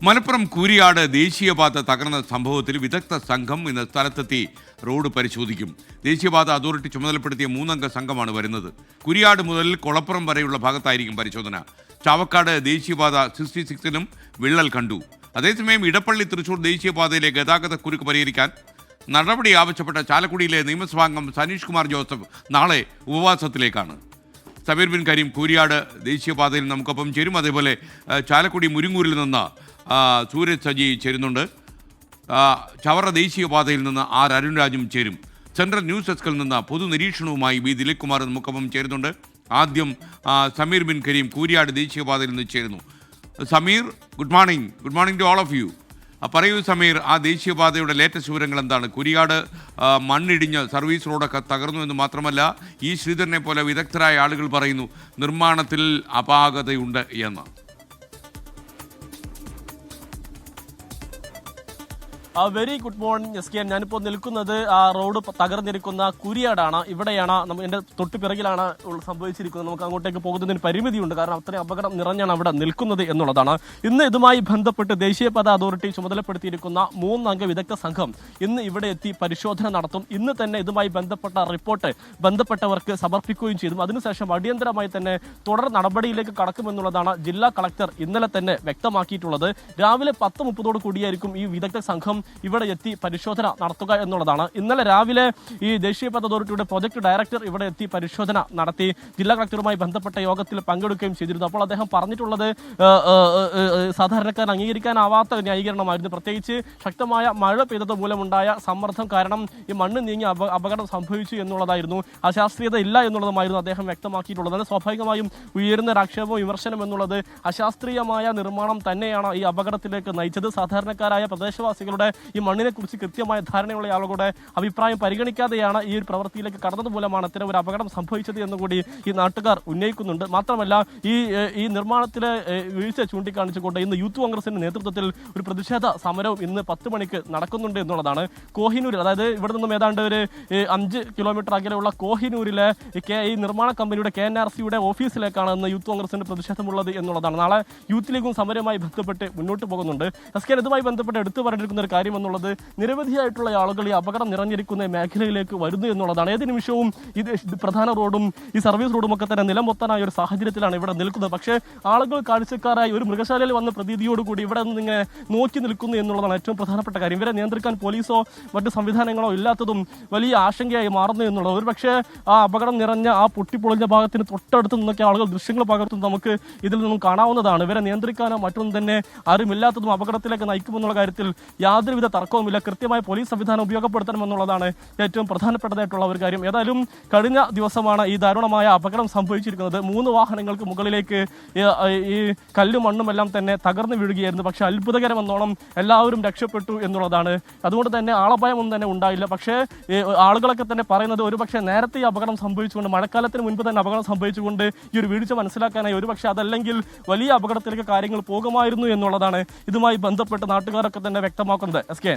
മലപ്പുറം കൂരിയാട് ദേശീയപാത തകർന്ന സംഭവത്തിൽ വിദഗ്ധ സംഘം ഇന്ന് സ്ഥലത്തെത്തി റോഡ് പരിശോധിക്കും. ദേശീയപാത അതോറിറ്റി ചുമതലപ്പെടുത്തിയ 3-അംഗ സംഘമാണ് വരുന്നത്. കുരിയാട് മുതൽ കൊളപ്പുറം വരെയുള്ള ഭാഗത്തായിരിക്കും പരിശോധന. ചാവക്കാട് ദേശീയപാത 66-ലും വിള്ളൽ കണ്ടു. അതേസമയം ഇടപ്പള്ളി തൃശൂർ ദേശീയപാതയിലെ ഗതാഗത കുരുക്ക് പരിഹരിക്കാൻ നടപടി ആവശ്യപ്പെട്ട ചാലക്കുടിയിലെ നിയമസഭാംഗം സനീഷ് കുമാർ ജോസഫ് നാളെ ഉപവാസത്തിലേക്കാണ്. സമീർ ബിൻ കരീം കൂരിയാട് ദേശീയപാതയിൽ നമുക്കൊപ്പം ചേരും. അതേപോലെ ചാലക്കുടി മുരിങ്ങൂരിൽ നിന്ന് സൂരജ് സജി ചേരുന്നുണ്ട്. ചവറ ദേശീയപാതയിൽ നിന്ന് ആർ അരുൺരാജും ചേരും. സെൻട്രൽ ന്യൂസ് ഡെസ്കിൽ നിന്ന് പൊതുനിരീക്ഷണവുമായി ബി ദിലീപ് കുമാർ നമുക്കൊപ്പം ചേരുന്നുണ്ട്. ആദ്യം സമീർ ബിൻ കരീം കൂരിയാട് ദേശീയപാതയിൽ നിന്ന് ചേരുന്നു. Sameer, good morning to all of you. പറയൂ സമീർ, ആ ദേശീയപാതയുടെ ലേറ്റസ്റ്റ് വിവരങ്ങൾ എന്താണ്? കുരിയാട് മണ്ണിടിഞ്ഞ് സർവീസ് റോഡൊക്കെ തകർന്നു എന്ന് മാത്രമല്ല, ഈ ശ്രീധരനെ പോലെ വിദഗ്ധരായ ആളുകൾ പറയുന്നു നിർമ്മാണത്തിൽ അപാകതയുണ്ട് എന്ന്. Very good morning S K. ഞാനിപ്പോൾ നിൽക്കുന്നത് ആ റോഡ് തകർന്നിരിക്കുന്ന കുരിയാടാണ്. ഇവിടെയാണ് എൻ്റെ തൊട്ട് പിറകിലാണ് സംഭവിച്ചിരിക്കുന്നത്. നമുക്ക് അങ്ങോട്ടേക്ക് പോകുന്നതിന് പരിമിതിയുണ്ട്, കാരണം അത്രയും അപകടം നിറഞ്ഞാണ് അവിടെ നിൽക്കുന്നത് എന്നുള്ളതാണ്. ഇന്ന് ഇതുമായി ബന്ധപ്പെട്ട് ദേശീയപാത അതോറിറ്റി ചുമതലപ്പെടുത്തിയിരിക്കുന്ന 3-അംഗ വിദഗ്ധ സംഘം ഇന്ന് ഇവിടെ എത്തി പരിശോധന നടത്തും. ഇന്ന് തന്നെ ഇതുമായി ബന്ധപ്പെട്ട റിപ്പോർട്ട് ബന്ധപ്പെട്ടവർക്ക് സമർപ്പിക്കുകയും ചെയ്തു. അതിനുശേഷം അടിയന്തരമായി തന്നെ തുടർ നടപടിയിലേക്ക് കടക്കുമെന്നുള്ളതാണ് ജില്ലാ കളക്ടർ ഇന്നലെ തന്നെ വ്യക്തമാക്കിയിട്ടുള്ളത്. രാവിലെ 10:30 കൂടിയായിരിക്കും ഈ വിദഗ്ധ സംഘം ഇവിടെ എത്തി പരിശോധന നടത്തുക എന്നുള്ളതാണ്. ഇന്നലെ രാവിലെ ഈ ദേശീയപാത അതോറിറ്റിയുടെ പ്രൊജക്ട് ഡയറക്ടർ ഇവിടെ എത്തി പരിശോധന നടത്തി ജില്ലാ കളക്ടറുമായി ബന്ധപ്പെട്ട യോഗത്തിൽ പങ്കെടുക്കുകയും ചെയ്തിരുന്നു. അപ്പോൾ അദ്ദേഹം പറഞ്ഞിട്ടുള്ളത് സാധാരണക്കാരൻ അംഗീകരിക്കാനാവാത്ത ന്യായീകരണമായിരുന്നു. പ്രത്യേകിച്ച് ശക്തമായ മഴ പെയ്തത് മൂലമുണ്ടായ സമ്മർദ്ദം കാരണം ഈ മണ്ണ് നീങ്ങി അപകടം സംഭവിച്ചു എന്നുള്ളതായിരുന്നു. അശാസ്ത്രീയത ഇല്ല എന്നുള്ളതുമായിരുന്നു അദ്ദേഹം വ്യക്തമാക്കിയിട്ടുള്ളത്. അത് സ്വാഭാവികമായും ഉയരുന്ന ആക്ഷേപവും വിമർശനം എന്നുള്ളത് അശാസ്ത്രീയമായ നിർമ്മാണം തന്നെയാണ് ഈ അപകടത്തിലേക്ക് നയിച്ചത്. സാധാരണക്കാരായ പ്രദേശവാസികളുടെ ഈ മണ്ണിനെ കുറിച്ച് കൃത്യമായ ധാരണയുള്ള ആളുകളുടെ അഭിപ്രായം പരിഗണിക്കാതെയാണ് ഈ ഒരു പ്രവൃത്തിയിലേക്ക് കടന്നത് മൂലമാണ് ഇത്തരം ഒരു അപകടം സംഭവിച്ചത് എന്നുകൂടി ഈ നാട്ടുകാർ ഉന്നയിക്കുന്നുണ്ട്. മാത്രമല്ല ഈ നിർമ്മാണത്തിലെ വീഴ്ച ചൂണ്ടിക്കാണിച്ചുകൊണ്ട് ഇന്ന് യൂത്ത് കോൺഗ്രസിന്റെ നേതൃത്വത്തിൽ ഒരു പ്രതിഷേധ സമരവും ഇന്ന് 10 മണിക്ക് നടക്കുന്നുണ്ട് എന്നുള്ളതാണ്. കോഹിനൂരിൽ, അതായത് ഇവിടെ നിന്നും ഏതാണ്ട് ഒരു 5 കിലോമീറ്റർ അകലെയുള്ള കോഹിനൂരിലെ ഈ നിർമ്മാണ കമ്പനിയുടെ KNRCയുടെ ഓഫീസിലേക്കാണ് ഇന്ന് യൂത്ത് കോൺഗ്രസിന്റെ പ്രതിഷേധമുള്ളത് എന്നുള്ളതാണ്. നാളെ യൂത്ത് ലീഗും സമരവുമായി ബന്ധപ്പെട്ട് മുന്നോട്ട് പോകുന്നുണ്ട്. ഇതുമായി ബന്ധപ്പെട്ട് എടുത്തു പറഞ്ഞിരിക്കുന്ന ഒരു കാര്യം എന്നുള്ളത് നിരവധിയായിട്ടുള്ള ആളുകൾ ഈ അപകടം നിറഞ്ഞിരിക്കുന്ന മേഖലയിലേക്ക് വരുന്നു എന്നുള്ളതാണ്. ഏത് നിമിഷവും ഇത് പ്രധാന റോഡും ഈ സർവീസ് റോഡും ഒക്കെ തന്നെ നിലമൊത്താനായ ഒരു സാഹചര്യത്തിലാണ് ഇവിടെ നിൽക്കുന്നത്. പക്ഷേ ആളുകൾ കാഴ്ചക്കാരായി ഒരു മൃഗശാലയിൽ വന്ന പ്രതീതിയോടുകൂടി ഇവിടെ നിന്ന് ഇങ്ങനെ നോക്കി നിൽക്കുന്നു എന്നുള്ളതാണ് ഏറ്റവും പ്രധാനപ്പെട്ട കാര്യം. ഇവരെ നിയന്ത്രിക്കാൻ പോലീസോ മറ്റു സംവിധാനങ്ങളോ ഇല്ലാത്തതും വലിയ ആശങ്കയായി മാറുന്നു എന്നുള്ളത്. ഒരു പക്ഷേ ആ അപകടം നിറഞ്ഞ ആ പൊട്ടിപ്പൊളിഞ്ഞ ഭാഗത്തിന് തൊട്ടടുത്ത് നിന്നൊക്കെ ആളുകൾ ദൃശ്യങ്ങൾ പകർത്തും നമുക്ക് ഇതിൽ നിന്നും കാണാവുന്നതാണ്. ഇവരെ നിയന്ത്രിക്കാനോ മറ്റൊന്നും തന്നെ ആരുമില്ലാത്തതും അപകടത്തിലേക്ക് നയിക്കുമെന്നുള്ള കാര്യത്തിൽ യാതൊരുവിധ തർക്കവുമില്ല. കൃത്യമായ പോലീസ് സംവിധാനം ഉപയോഗപ്പെടുത്തണമെന്നുള്ളതാണ് ഏറ്റവും പ്രധാനപ്പെട്ടതായിട്ടുള്ള ഒരു കാര്യം. ഏതായാലും കഴിഞ്ഞ ദിവസമാണ് ഈ ദാരുണമായ അപകടം സംഭവിച്ചിരിക്കുന്നത്. 3 വാഹനങ്ങൾക്ക് മുകളിലേക്ക് ഈ കല്ലും മണ്ണും എല്ലാം തന്നെ തകർന്നു വീഴുകയായിരുന്നു. പക്ഷേ അത്ഭുതകരമെന്നോണം എല്ലാവരും രക്ഷപ്പെട്ടു എന്നുള്ളതാണ്. അതുകൊണ്ട് തന്നെ ആളപായമൊന്നും തന്നെ ഉണ്ടായില്ല. പക്ഷേ ആളുകളൊക്കെ തന്നെ പറയുന്നത് ഒരുപക്ഷെ നേരത്തെ ഈ അപകടം സംഭവിച്ചുകൊണ്ട്, മഴക്കാലത്തിന് മുൻപ് തന്നെ അപകടം സംഭവിച്ചുകൊണ്ട് ഈ ഒരു വീഴ്ച മനസ്സിലാക്കാനായി ഒരുപക്ഷെ അതല്ലെങ്കിൽ വലിയ അപകടത്തിലേക്ക് കാര്യങ്ങൾ പോകുമായിരുന്നു എന്നുള്ളതാണ് ഇതുമായി ബന്ധപ്പെട്ട് നാട്ടുകാരൊക്കെ തന്നെ വ്യക്തമാക്കുന്നത്. S K.